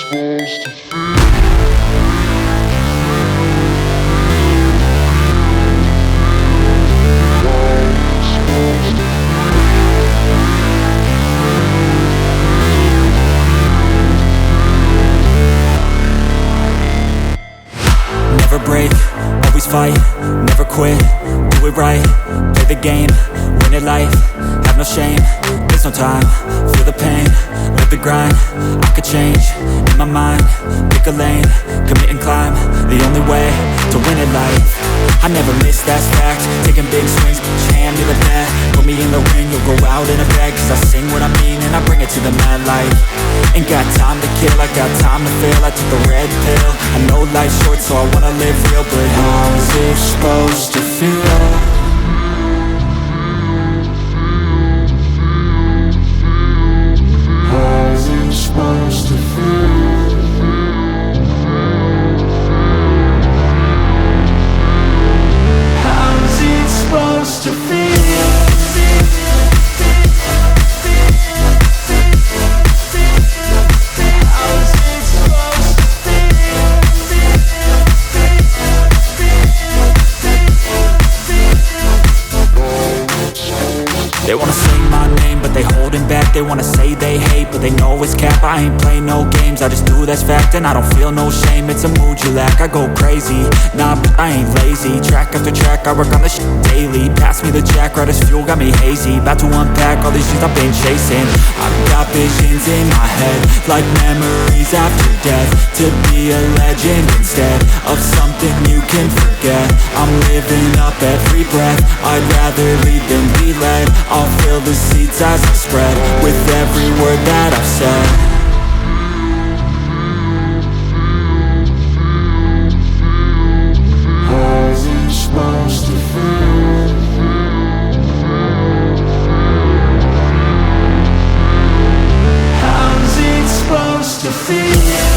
Never break, always fight, never quit, do it right, play the game, win it life, have no shame, there's no time, feel the pain, live the grind, I could change, in my mind, pick a lane, commit and climb, the only way to win it life. I never miss, that's fact, taking big swings, hand me the bat, put me in the ring, you'll go out in a bag, cause I sing what I mean and I bring it to the mad light. Ain't got time to kill, I got time to feel, I took the red pill, I know life's short so I wanna live real, but how's it supposed to feel? How's it supposed to feel? How's it supposed to feel? They wanna say my name, but they holding back. They wanna say they hate, but they know it's cap. I ain't play no games, I just do, that's fact. And I don't feel no shame, it's a mood you lack. I go crazy, nah, but I ain't lazy. Track after track, I work on this shit daily. Pass me the jack, right as fuel, got me hazy. About to unpack all these things I've been chasing. I've got visions in my head, like memories after death. To be a legend instead of something you can forget. I'm living up every breath, I'd rather lead than be led. I'll fill the seeds as I spread, with every word that I've said. How's it supposed to feel? How's it supposed to feel?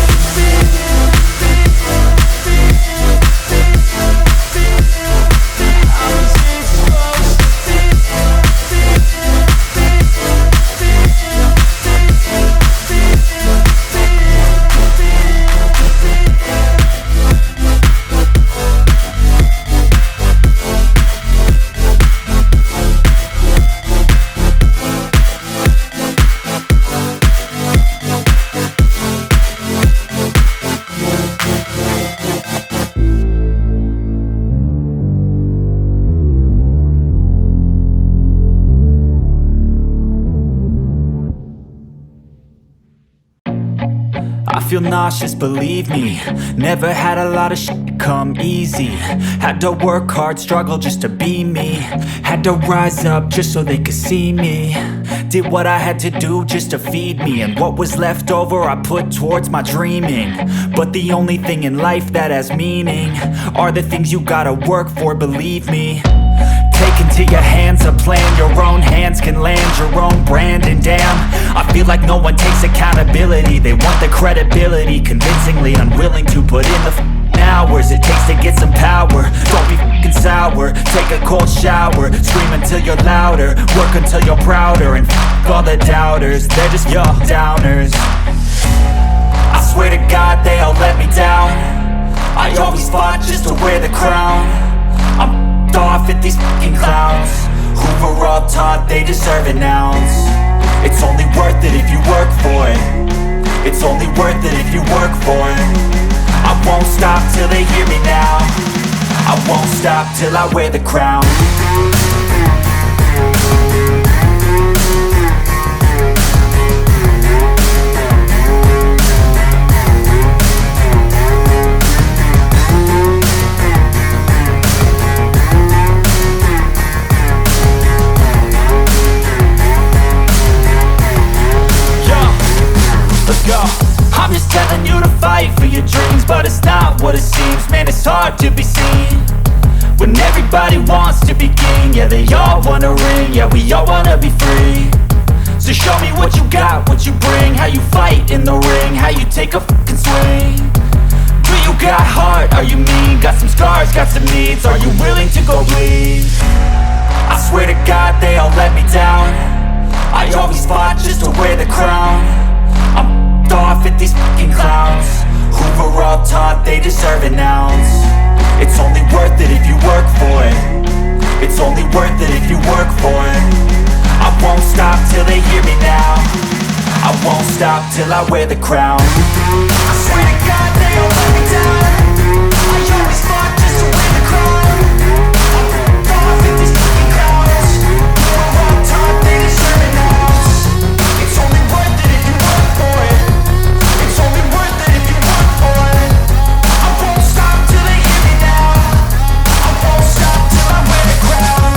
I feel nauseous, believe me. Never had a lot of shit come easy. Had to work hard, struggle just to be me. Had to rise up just so they could see me. Did what I had to do just to feed me. And what was left over I put towards my dreaming. But the only thing in life that has meaning are the things you gotta work for, believe me. Take into your hands a plan, your own hands can land your own brand. And damn, I feel like no one takes accountability. They want the credibility, convincingly unwilling to put in the hours it takes to get some power. Don't be f***ing sour, take a cold shower. Scream until you're louder, work until you're prouder. And f*** all the doubters, they're just your downers. I swear to God they all let me down. I always fought just to wear the crown. I'm off at these fucking clowns who were all taught they deserve an ounce. It's only worth it if you work for it. It's only worth it if you work for it. I won't stop till they hear me now. I won't stop till I wear the crown. I'm just telling you to fight for your dreams, but it's not what it seems. Man, it's hard to be seen when everybody wants to be king. Yeah, they all wanna ring, yeah, we all wanna be free. So show me what you got, what you bring, how you fight in the ring, how you take a fucking swing. Do you got heart, are you mean? Got some scars, got some needs, are you willing to go bleed? I swear to God they all let me down. I always fought just to wear the crown. I'm off at these fucking clowns who were all taught they deserve an ounce. It's only worth it if you work for it. It's only worth it if you work for it. I won't stop till they hear me now. I won't stop till I wear the crown. I swear to God they all let me down. I always fought just to win the crown. I'm off at these fucking clowns who were all taught they deserve an ounce. It's only worth it if you work for it. It's only worth it if you work for it. I won't stop till they hear me now. I won't stop till I wear the crown.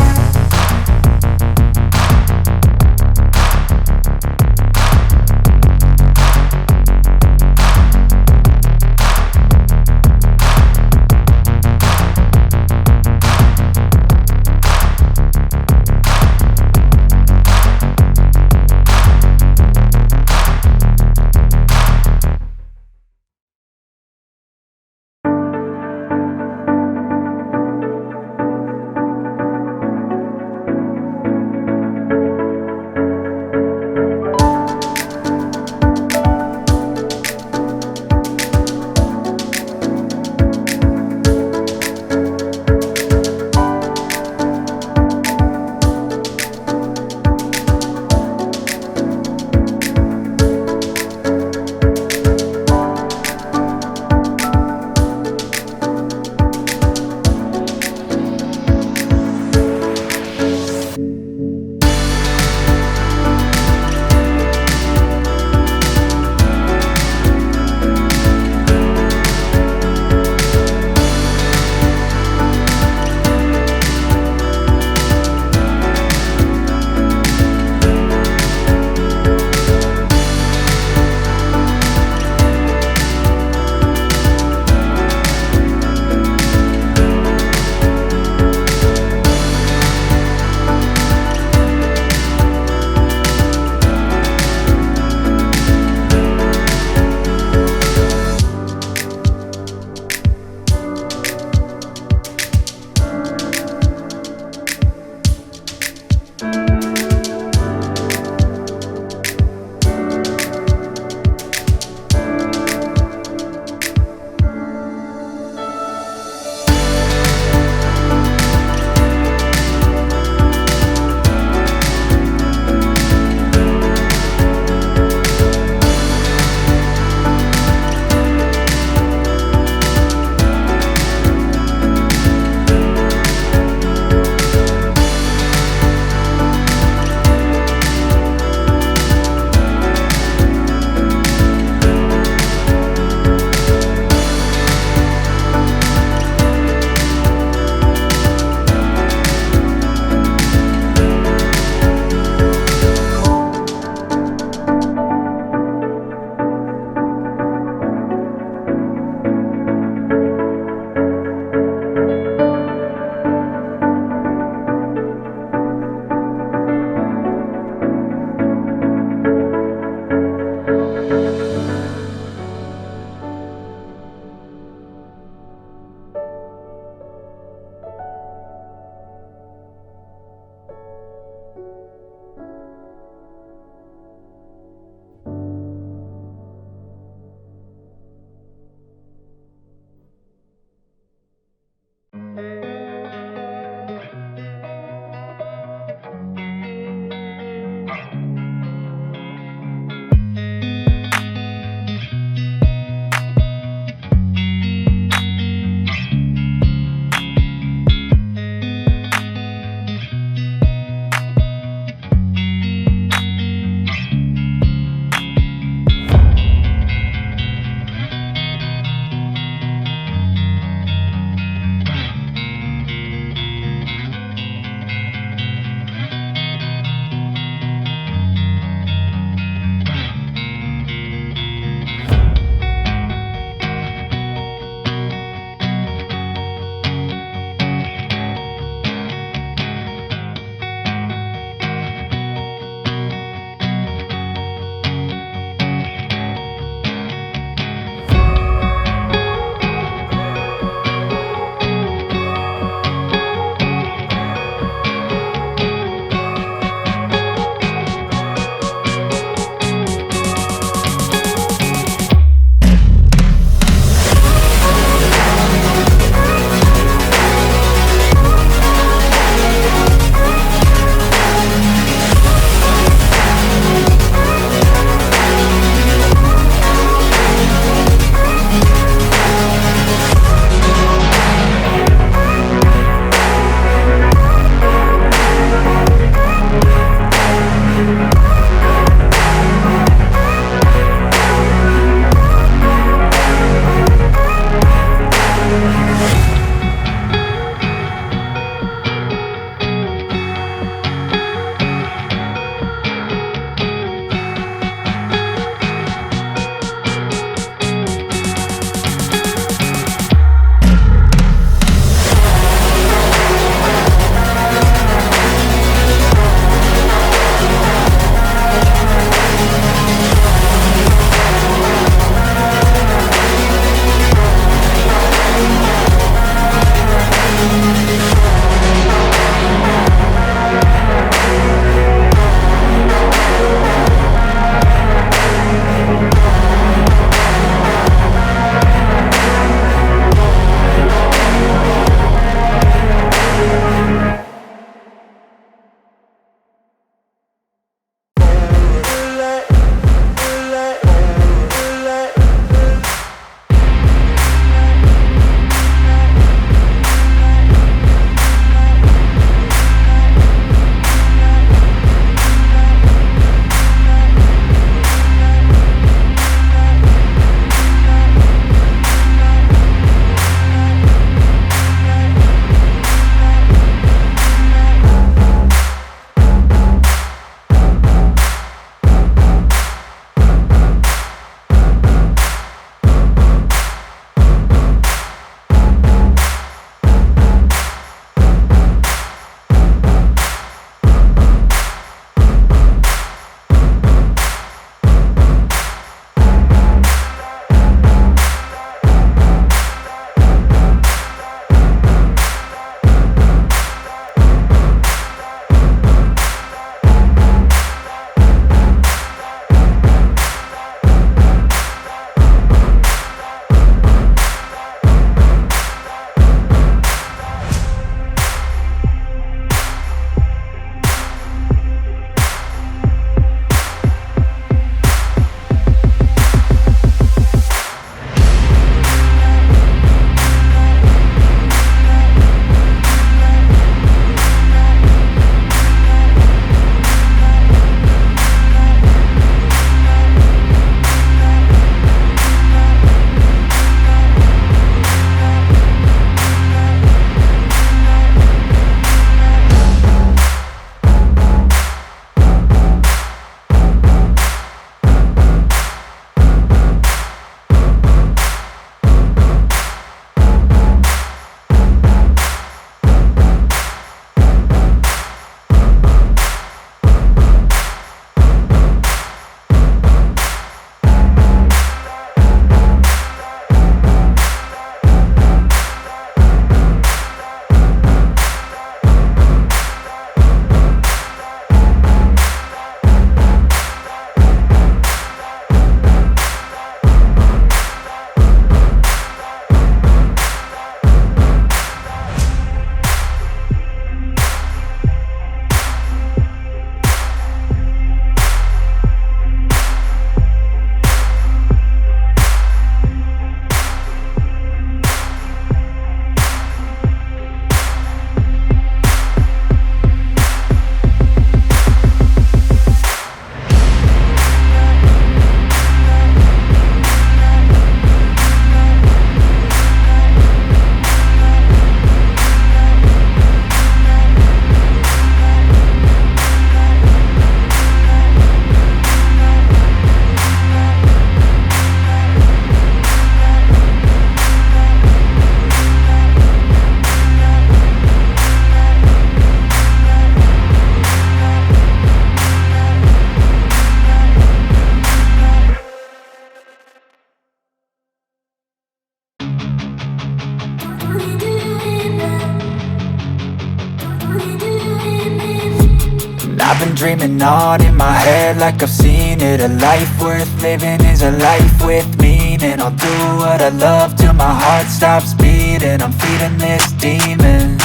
I've been dreaming on in my head like I've seen it. A life worth living is a life with meaning. I'll do what I love till my heart stops beating. I'm feeding this demon.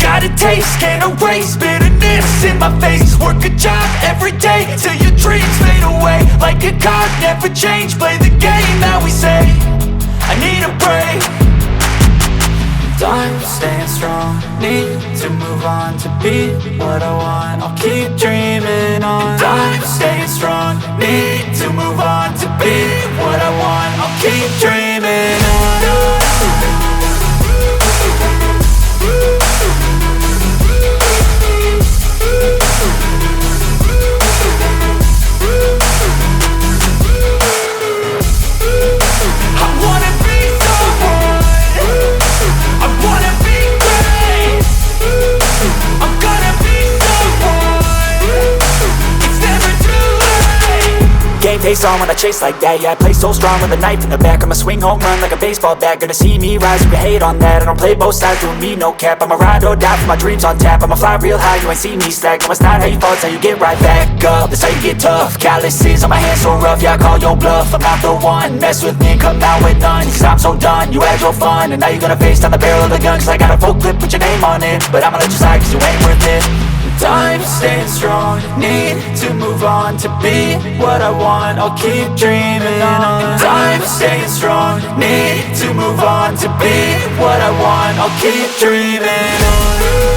Got a taste, can't erase bitterness in my face. Work a job every day till your dreams fade away. Like a card, never change, play the game that we say. I need a break. I'm staying strong, need to move on to be what I want. I'll keep dreaming on. I'm staying strong, need to move on to be what I want. I'll keep dreaming on. Game face on when I chase like that. Yeah, I play so strong with a knife in the back. I'ma swing home run like a baseball bat. Gonna see me rise, you can hate on that. I don't play both sides, doing me no cap. I'ma ride or die for my dreams on tap. I'ma fly real high, you ain't see me slack. No, it's not how you fall, it's how you get right back up. That's how you get tough. Calluses on my hands so rough, yeah, I call your bluff. I'm not the one, mess with me and come out with none. Cause I'm so done, you had your fun. And now you're gonna face down the barrel of the gun. Cause I got a full clip, put your name on it. But I'ma let you slide cause you ain't worth it. I'm staying strong, need to move on to be what I want. I'll keep dreaming on. I'm staying strong, need to move on to be what I want. I'll keep dreaming on.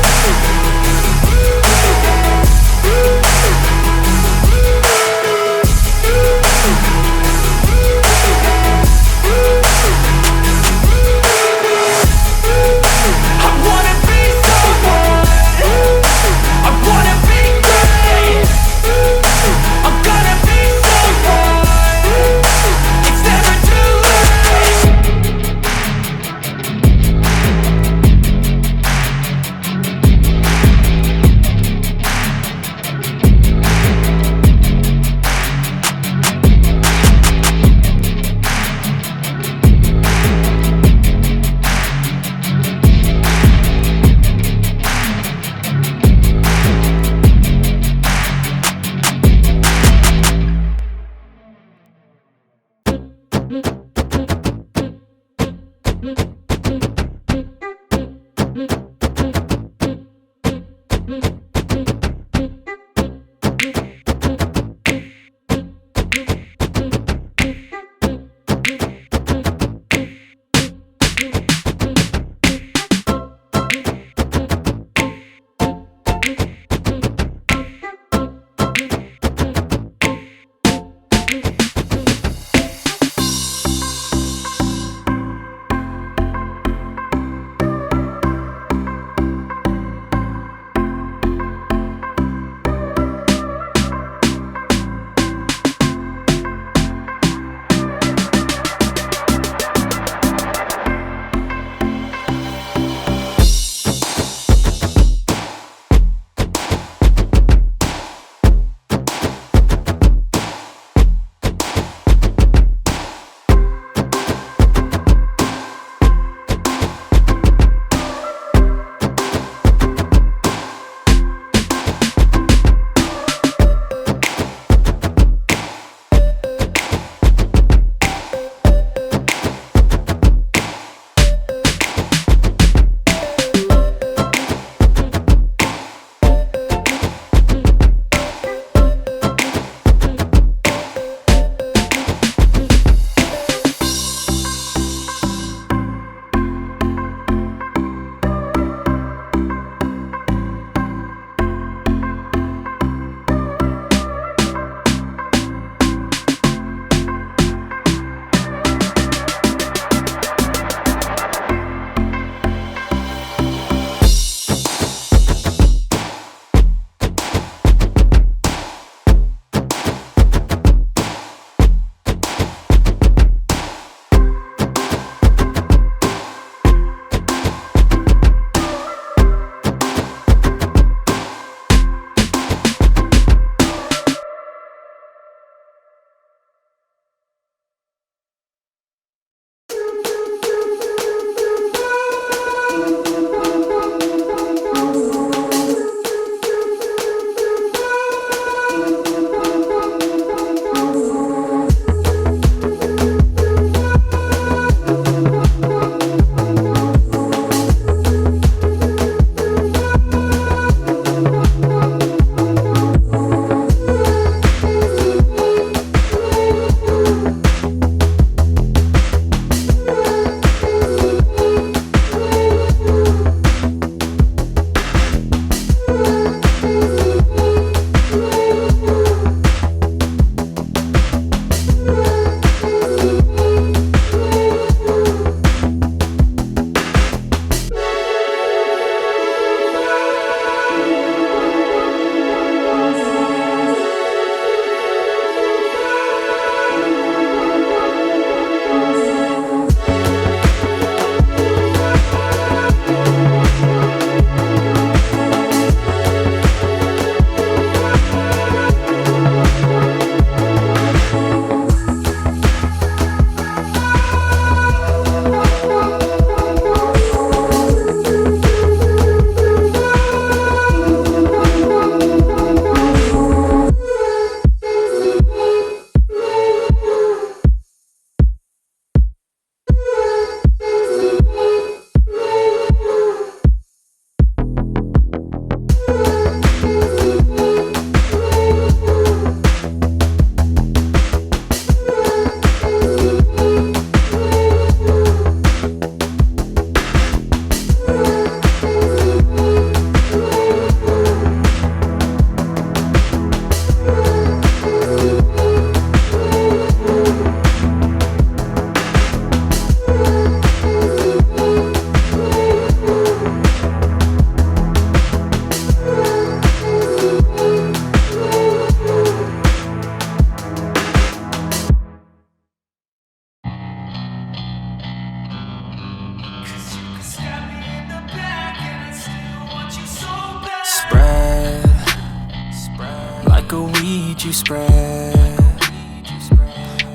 like a weed you spread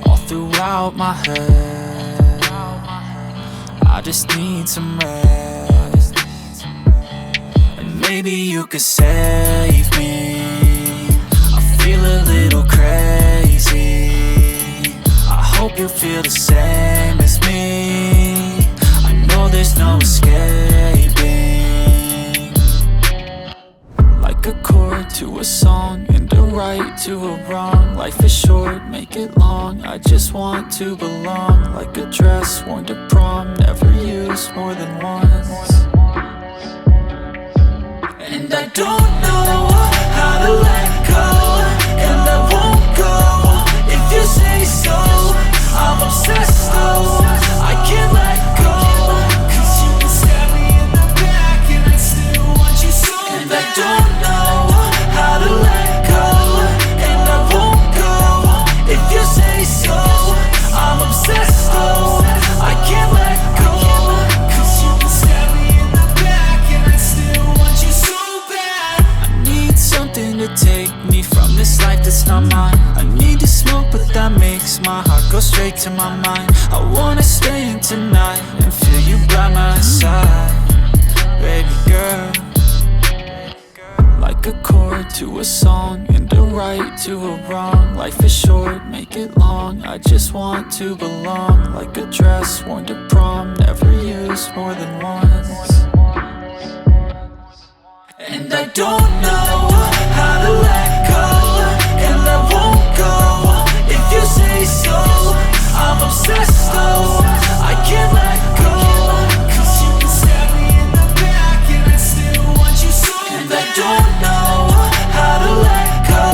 all throughout my head. I just need some rest, and maybe you could save me. I feel a little crazy. I hope you feel the same as me. I know there's no escaping. Like a chord to a song, and a right to a wrong. Life is short, make it long. I just want to belong. Like a dress worn to prom, never used more than once. And I don't know how to let go, and I won't go if you say so. I'm obsessed though, I can't let go, 'cause you can stab me in the back and I still want you so bad. And I don't know how to let go, and I won't go if you say so. I'm obsessed though, I can't let go, 'cause you can stab me in the back and I still want you so bad. I need something to take me from this life that's not mine. I need to smoke, but that makes my heart go straight to my mind. I wanna stay in tonight and feel you by my side, baby girl. Like a chord to a song, and a right to a wrong. Life is short, make it long. I just want to belong. Like a dress worn to prom, never used more than once. And I don't know how to let go, and I won't go if you say so. I'm obsessed though, I can't let go, 'cause you can stab me in the back and I still want you so bad. And I don't know how to let go,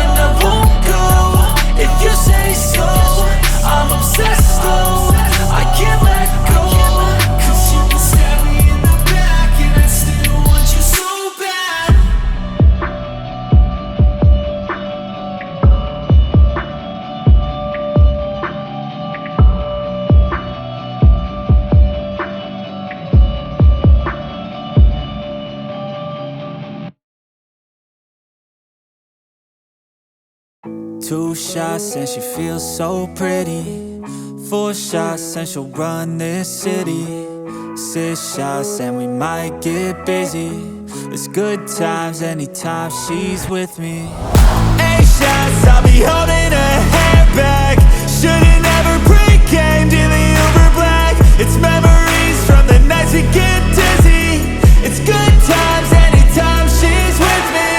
and I won't go if you say so. I'm obsessed though, I can't let go, 'cause you can stab me in the back and I still want you so bad. Two shots and she feels so pretty. 4 shots and she'll run this city. 6 shots and we might get busy. It's good times anytime she's with me. 8 shots, I'll be holding her hair back. Should've never pre-gamed in the Uber Black. It's memories from the nights we get dizzy. It's good times anytime she's with me.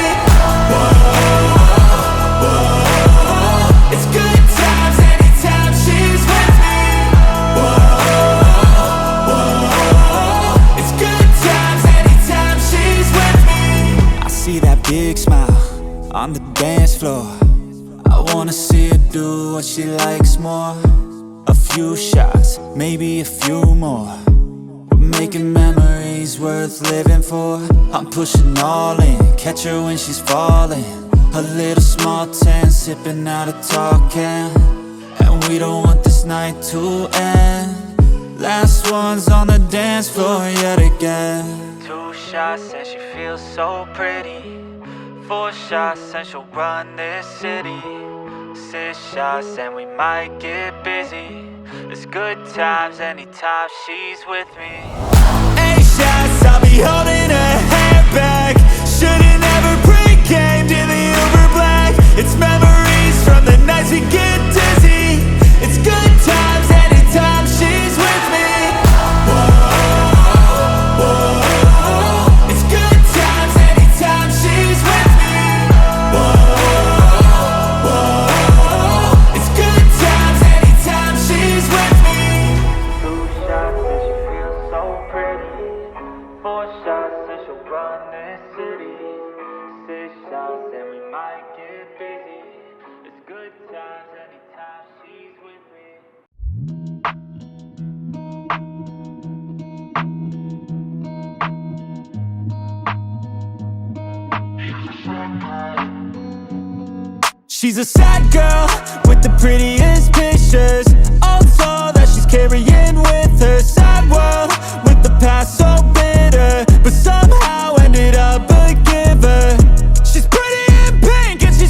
It's good times anytime she's with me. It's good times anytime she's with me. I see that big smile on the dance floor. I wanna see her do what she likes more. A few shots, maybe a few more. We're making memories worth living for. I'm pushing all in, catch her when she's falling. A little small tent, sipping out a tall can. And we don't want this night to end. Last one's on the dance floor yet again. 2 shots and she feels so pretty. 4 shots and she'll run this city. 6 shots and we might get busy. It's good times anytime she's with me. 8 shots, I'll be holding her hair back. Should've never pre-gamed in the Uber Black. It's memories from the nights we get dizzy. It's good times anytime she's with me. It's good times anytime she's with me. It's good times anytime she's with me. 2 shots and she feels so pretty. 4 shots and she'll run this city. 6 shots and we might get busy. It's good times anytime she's with me. She's a sad girl with the prettiest pictures. Also that she's carrying with her. Sad world with the past so bitter, but somehow ended up a giver. She's pretty in pink and she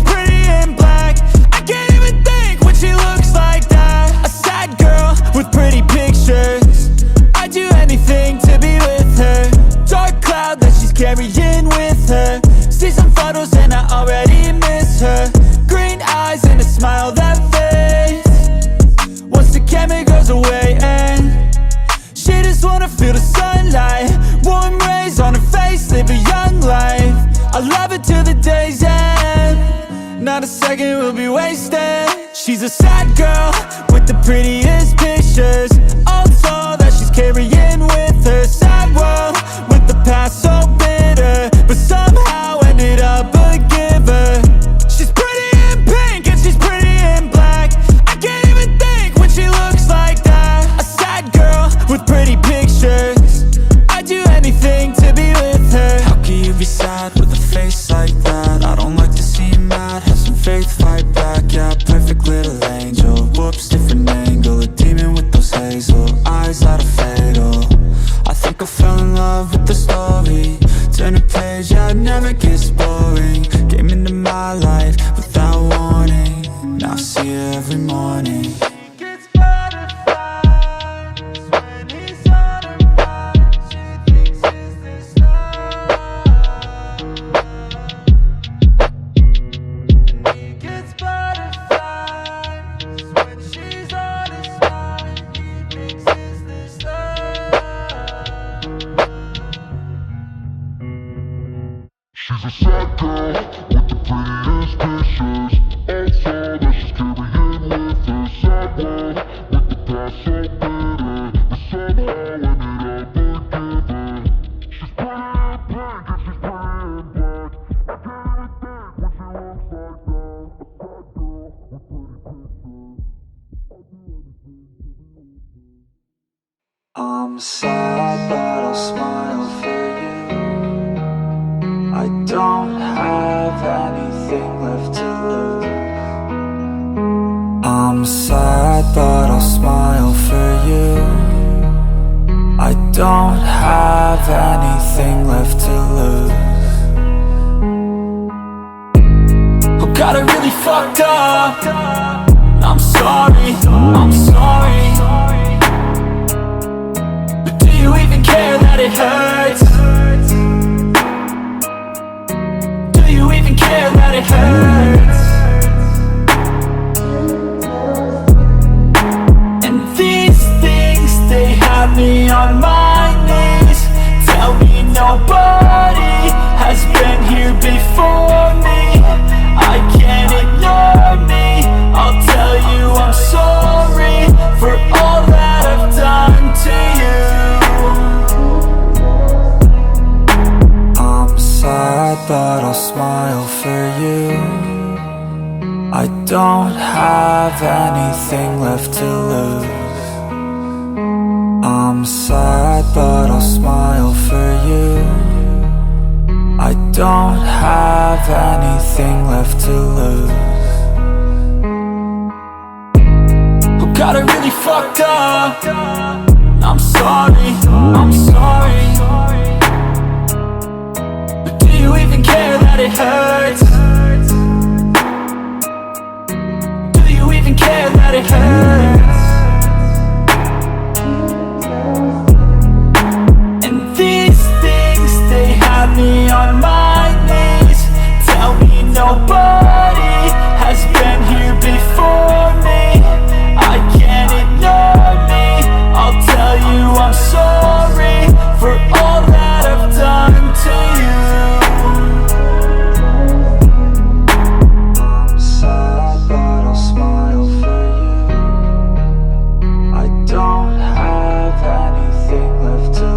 I already miss her. Green eyes and a smile that fades once the camera goes away, and she just wanna feel the sunlight, warm rays on her face, live a young life. I love her till the day's end, not a second will be wasted. She's a sad girl with the prettiest pictures, all tall that she's carrying with her. Sad world with the past so bitter, but somehow ended up a giver. She's pretty in pink and she's pretty in black. I can't even think when she looks like that. A sad girl with pretty pictures, I'd do anything to be with her. How can you be sad with a face like that? I don't like to see you mad, have some faith, fight back. Yeah, perfect little angel, whoops, different angle. A demon with those hazel eyes that are fatal. I think I fell in love with the story. Turn a page, yeah, it never gets boring. Came into my life without warning, now I see her every morning. She's a sad girl with the prettiest pictures, all tall that she's carrying with her. Sad world with the past so bitter, but somehow ended up a giver. She's pretty in pink and she's pretty in black. I can't even think what she looks like now. A sad girl with pretty pictures, I'd do anything to be with her. I'm sad but I'll smile for you. I don't have anything left to lose. I'm sad but I'll smile for you. I don't have anything left to lose. Oh God, I really fucked up. I'm sorry, I'm sorry. But do you even care that it hurts? Do you even care that it hurts? And these things, they have me on my knees. Tell me nobody has been here before me. I can't ignore me. I'll tell you I'm sorry for all that I've done to you. I'm sad but I'll smile for you. I don't have anything left to lose. I'm sad but I'll smile for you. I don't have anything left to lose. Oh God, I really fucked up. I'm sorry, I'm sorry. But do you even care that it hurts? Do you even care that it hurts? And these things, they have me on my knees. Tell me nobody has been here before me. I can't ignore me. I'll tell you I'm sorry for all that I've done to you. I'm sad but I'll smile for you. I don't have anything left to lose.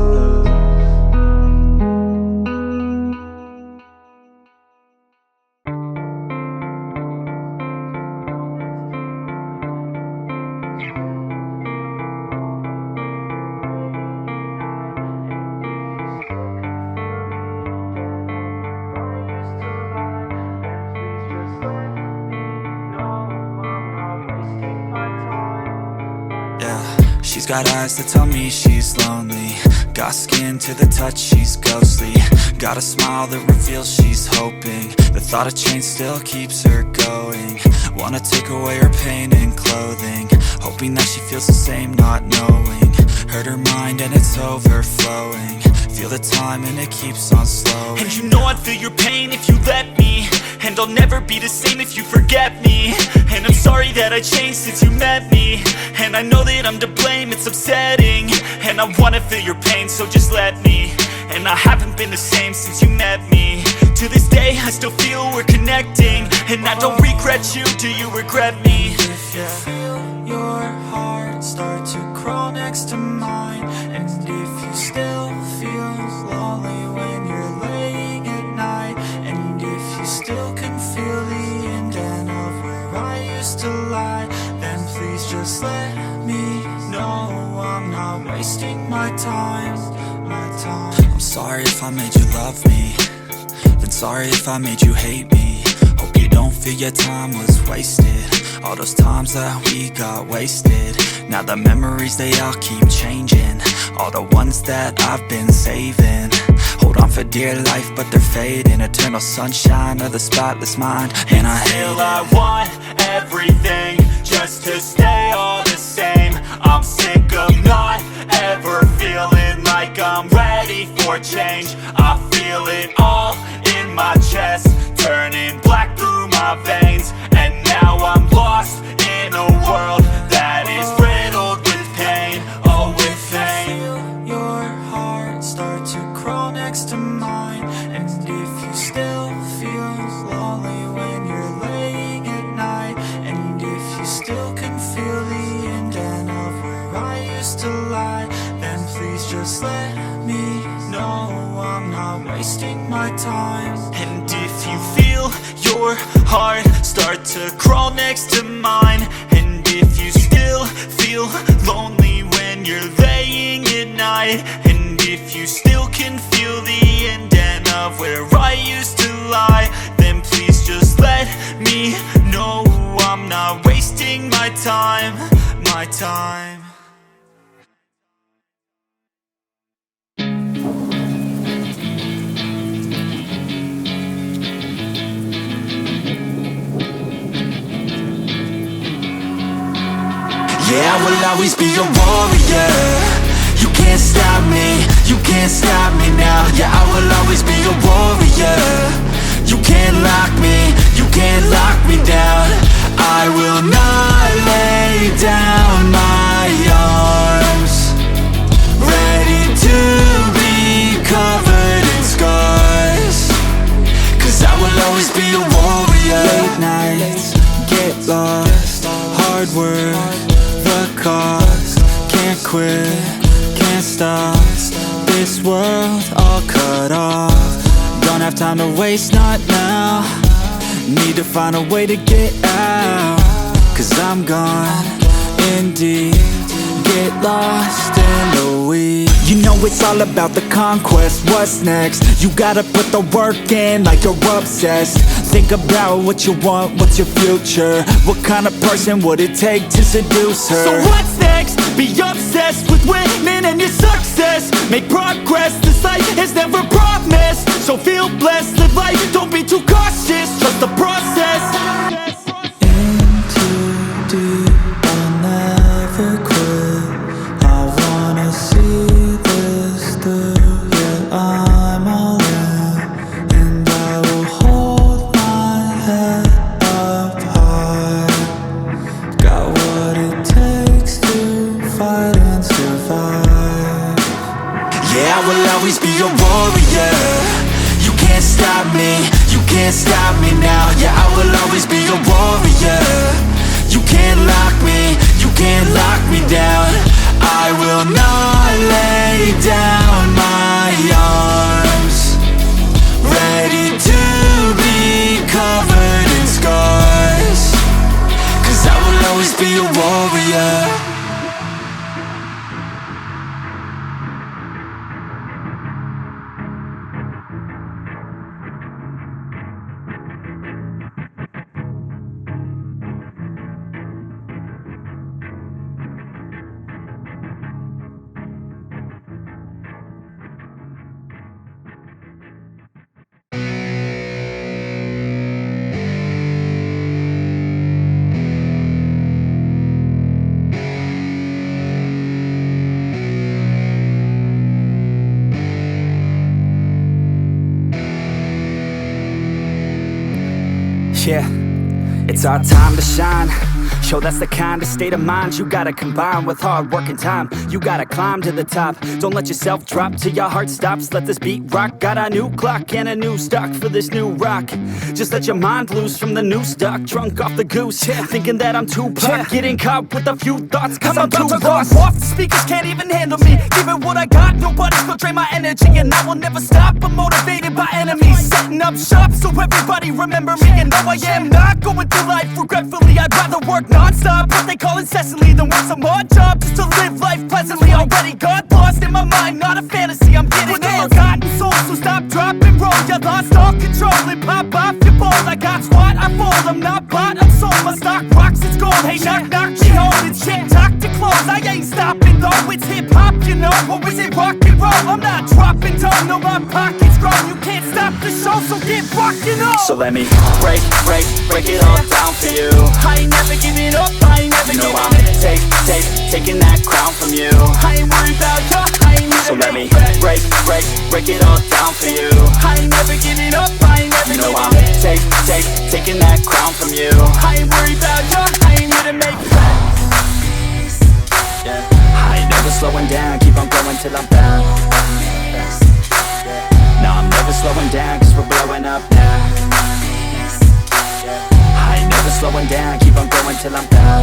Yeah, she's got eyes that tell me she's lonely. Got skin to the touch, she's ghostly. Got a smile that reveals she's hoping. The thought of change still keeps her going. Wanna take away her pain and clothing, hoping that she feels the same, not knowing. Hurt her mind and it's overflowing. Feel the time and it keeps on slowing. And you know I'd feel your pain if you let me. and I'll never be the same if you forget me. And I'm sorry that I changed since you met me, and I know that I'm to blame, it's upsetting, and I wanna feel your pain, so just let me. And I haven't been the same since you met me. To this day I still feel we're connecting, and I don't regret you, do you regret me? If you feel your heart start to crawl next to mine, and if you still feel lonely when you're laying at night, and if you still can feel the indent of where I used to lie, then please just let me know I'm not wasting my time, I'm sorry if I made you love me, then sorry if I made you hate me. Hope you don't feel your time was wasted, all those times that we got wasted. Now the memories, they all keep changing, all the ones that I've been saving. Hold on for dear life, but they're fading. Eternal sunshine of the spotless mind, and I hate it. I want everything just to stay all the same. I'm sick of not ever feeling like I'm ready for change. I feel it all in my chest, turning black through my veins, and now I'm lost in a world that is riddled with pain. Oh, with pain. Feel your heart start to crawl next to mine, and if you still feel lonely when you're laying at night, and if you still can feel the indent of where I used to lie, then please just let me know I'm not wasting my time. And if you feel your heart start to crawl next to mine, and if you still feel lonely when you're laying at night, and if you still can feel the indent of where I used to lie, then please just let me know I'm not wasting my time, my time. Yeah, I will always be a warrior. You can't stop me, you can't stop me now. Yeah, I will always be a warrior. You can't lock me, you can't lock me down. I will not lay down my arms, ready to be covered in scars, 'cause I will always be a warrior. Late nights, get lost, hard work, the cost, can't quit, can't stop, this world all cut off. Don't have time to waste, not now, need to find a way to get out, 'cause I'm gone in deep, get lost in the weeds. You know it's all about the conquest, what's next? You gotta put the work in like you're obsessed. Think about what you want, what's your future? What kind of person would it take to seduce her? So what's next? Be obsessed with winning and your success. Make progress, this life is never promised. So feel blessed, live life, don't be too cautious, trust the process. In too deep, I'll never quit. I wanna see this through, yeah, I'm all in, and I will hold my head up high. Got what it takes to fight and survive. Yeah, I will always be a warrior. You can't stop me, you can't stop me now. Yeah, I will always be a warrior. You can't lock me, you can't lock me down. I will not lay down my arms, ready to be covered in scars, 'cause I will always be a warrior. Yeah, it's our time to shine. Yo, that's the kind of state of mind you gotta combine with hard work and time. You gotta climb to the top. Don't let yourself drop till your heart stops. Let this beat rock. Got a new clock and a new stock for this new rock. Just let your mind loose from the new stock. Drunk off the goose, yeah. Thinking that I'm too pop. Getting caught with a few thoughts, cause I'm too lost. Off, the speakers can't even handle me. Give it what I got, nobody's gonna drain my energy. And I will never stop, I'm motivated by enemies. Setting up shop so everybody remember me. And no, I am not going through life regretfully. I'd rather work non-stop, what they call incessantly, than work some odd job just to live life pleasantly. Already got lost in my mind, not a fantasy. I'm getting ill-gotten souls, so stop, drop, and roll. You lost all control and pop off your ball. I got squat, I fold, I'm not bought, I'm sold. My stock rocks, it's gold. Hey, knock, knock, she holding shit, talk to close. I ain't stopping though, it's hip-hop, you know. Or is it rock and roll? I'm not dropping down, no, my pocket's grown. You can't stop the show, so get rockin' on. So let me break it all down for you. I ain't never giving up, I ain't never giving up. Taking that crown from you. I ain't worried about you, I ain't never. So let me break it all down for you. I ain't never giving up, I ain't never giving up. Taking that crown from you. I ain't worried about you, I ain't here to make friends. Yeah. I ain't never slowing down, keep on going till I'm down. No, I'm never slowing down, cause we're blowing up now. I ain't never slowing down, keep on going till I'm down.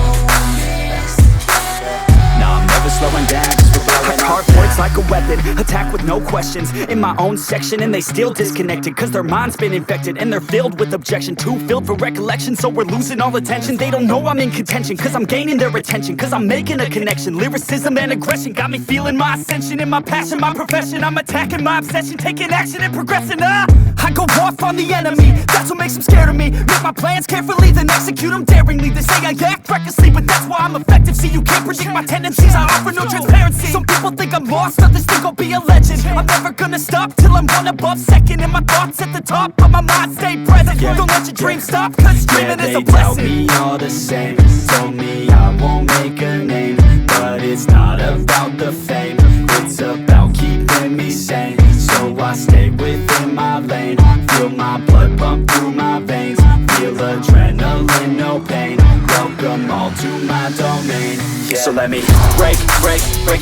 No, I'm never slowing down, cause we're blowing up. Hard words like a weapon, attack with no questions. In my own section and they still disconnected, cause their mind's been infected and they're filled with objection. Too filled for recollection, so we're losing all attention. They don't know I'm in contention, cause I'm gaining their attention. Cause I'm making a connection, lyricism and aggression got me feeling my ascension. In my passion, my profession, I'm attacking my obsession. Taking action and progressing, I go off on the enemy, that's what makes them scared of me. Make my plans carefully, then execute them daringly. They say I act recklessly, but that's why I'm effective. See, you can't predict my tendencies, I offer no transparency. Some people think I'm lost, others think I'll be a legend. I'm never gonna stop till I'm one above second. And my thoughts at the top, but my mind stay present. Don't let your dreams stop, cause dreaming is a blessing. They tell me all the same, told me I won't make a name. But it's not about the fame, it's about keeping me sane. So I stay within my lane, feel my blood pump through my veins. Feel adrenaline, no pain, welcome all to my domain. Yeah. So let me break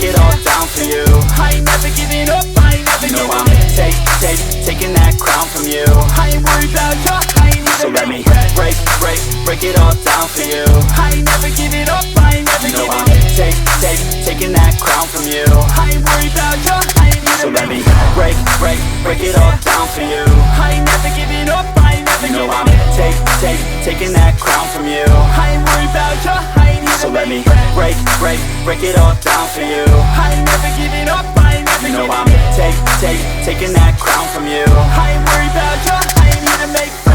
it all down for you. I ain't never giving up, I ain't never giving up. I'm taking that crown from you. I ain't worried about you, I ain't So let me break it all down for you. I ain't never giving up, I ain't never giving up. I'm taking that crown from you. I ain't worried about you, I ain't So let me break break it all down for you. I ain't never giving up, I ain't never giving I'm up. taking that crown from you. I ain't worried about you, I ain't here So to let me make friends. break it all down for you. I ain't never giving up, I ain't never giving I'm up. taking that crown from you. I ain't worried about you, I ain't here to make friends.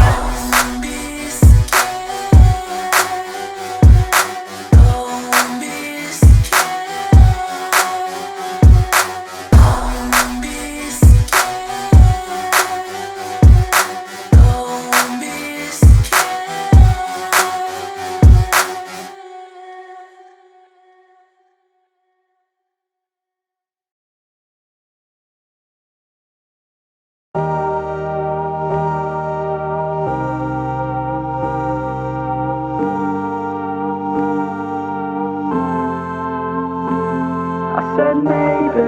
Said maybe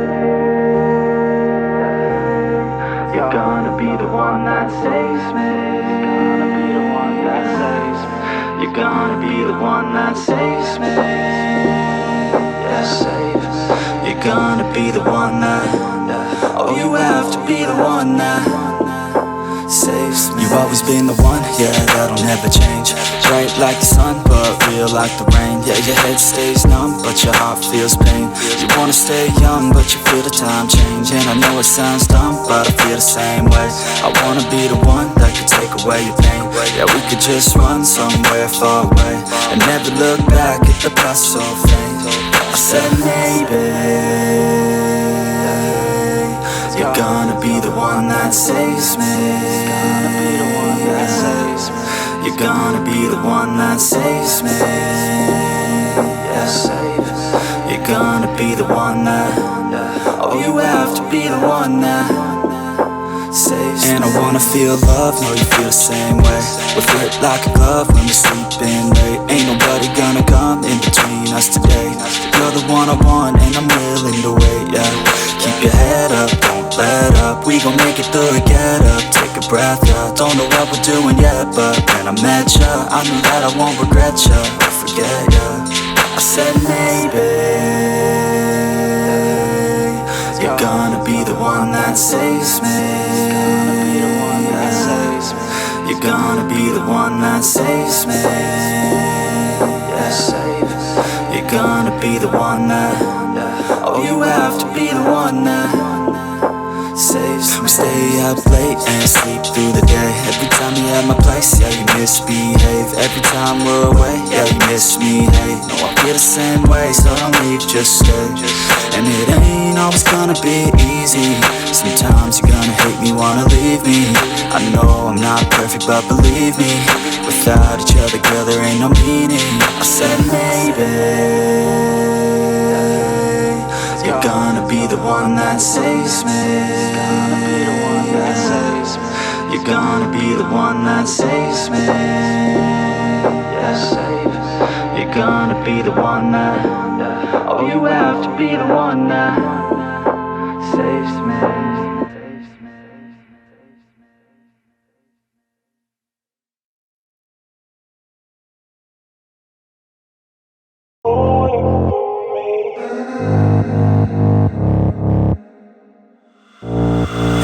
you're gonna be the one that saves me. You're gonna be the one that saves me. Yeah, save. You're gonna be the one that. Oh, you have to be the one that saves me. You've always been the one, yeah, that'll never change. Bright like the sun, but real like the rain. Yeah, your head stays numb, but your heart feels pain. You wanna stay young, but you feel the time change. And I know it sounds dumb, but I feel the same way. I wanna be the one that could take away your pain. Yeah, we could just run somewhere far away and never look back at the past so faint. I said maybe you're gonna be the one that saves me. You're gonna be the one that saves me. Yeah, save. You're gonna be the one that. Oh, you have to be the one that saves me. And I wanna feel love, know you feel the same way. We fit like a glove when we're sleeping late. Ain't nobody gonna come in between us today. You're the one I want and I'm willing to wait, yeah. Keep your head up, don't let up. We gon' make it through it, get up, take a breath, yeah. Don't know what we're doing yet, but when I met ya, I knew that I won't regret ya or forget ya. I said maybe you're gonna be the one that saves me. You're gonna be the one that saves me. Yeah, save. You're gonna be the one that. Oh, you have to be the one that saves me. We stay up late and sleep through the day. Every time you're at my place, yeah, you misbehave. Every time we're away, yeah, you miss me, hey. No, I feel the same way, so don't leave, just stay. And it ain't always gonna be easy. Sometimes you're gonna hate me, wanna leave me. I know I'm not perfect, but believe me, without each other, girl, there ain't no meaning. I said maybe you're gonna be the one that saves me. You're gonna be the one that saves me. Yeah, save. You're gonna be the one that. Oh, you have to be the one that saves me.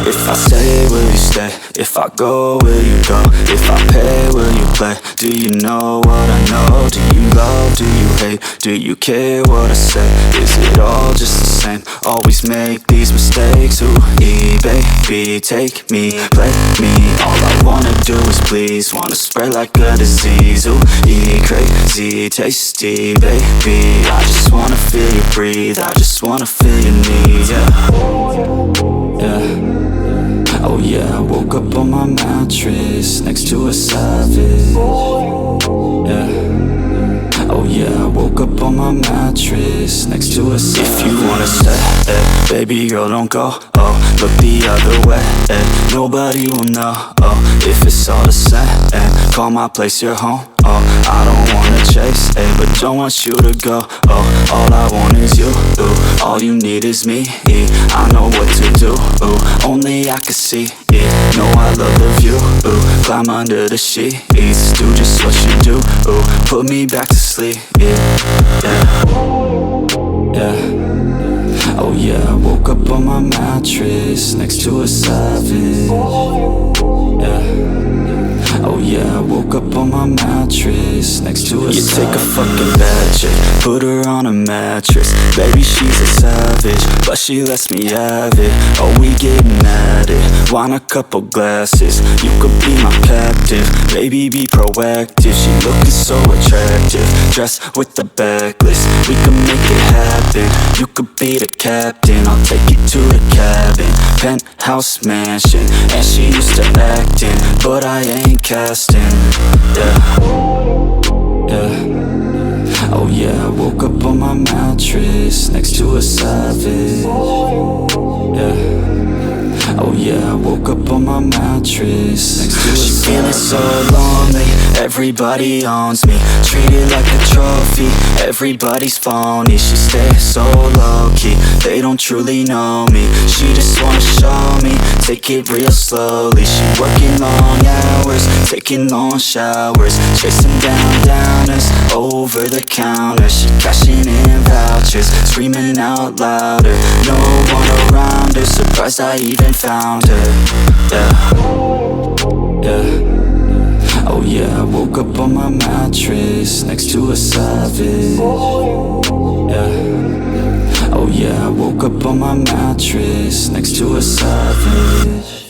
If I stay, will you stay? If I go, will you go? If I pay, will you play? Do you know what I know? Do you love, do you hate? Do you care what I say? Is it all just the same? Always make these mistakes. Ooh, baby, take me, play me. All I wanna do is please. Wanna spread like a disease. Ooh, crazy, tasty, baby. I just wanna feel you breathe. I just wanna feel your need, yeah. Yeah. Oh yeah, I woke up on my mattress next to a savage. Yeah. Oh yeah, I woke up on my mattress next to a savage. If you wanna stay, baby girl, don't go. Oh, look the other way. Nobody will know. Oh, if it's all the same. Call my place your home. Oh, I don't wanna chase, but don't want you to go. Oh, all I want is you. Ooh, all you need is me. I know what to do. Ooh, only I can see. Yeah, know I love the view. Ooh, climb under the sheets. Do just what you do. Ooh, put me back to sleep. Yeah, yeah, yeah. Oh yeah, I woke up on my mattress next to a savage. Yeah. Oh yeah, I woke up on my mattress next to a savage. You take a fucking bad chick, put her on a mattress. Baby, she's a savage, but she lets me have it. Oh, we getting at it, want a couple glasses. You could be my captive, baby, be proactive. She looking so attractive, dressed with the backlist. We can make it happen, you could be the captain. I'll take you to the cabin, penthouse mansion. And she used to acting, but I ain't casting. Yeah, yeah. Oh yeah, I woke up on my mattress next to a savage. Yeah. Oh yeah, I woke up on my mattress next to a savage. She feeling so lonely, everybody owns me. Treated like a trophy, everybody's phony. She stays so low-key, they don't truly know me. She just wanna show me, take it real slowly. She working long hours, taking long showers, chasing down downers over the counter. She cashing in vouchers, screaming out louder. No one around her, surprised I even found her. Yeah, yeah. Oh yeah, I woke up on my mattress next to a savage. Yeah. Oh yeah, I woke up on my mattress next to a savage.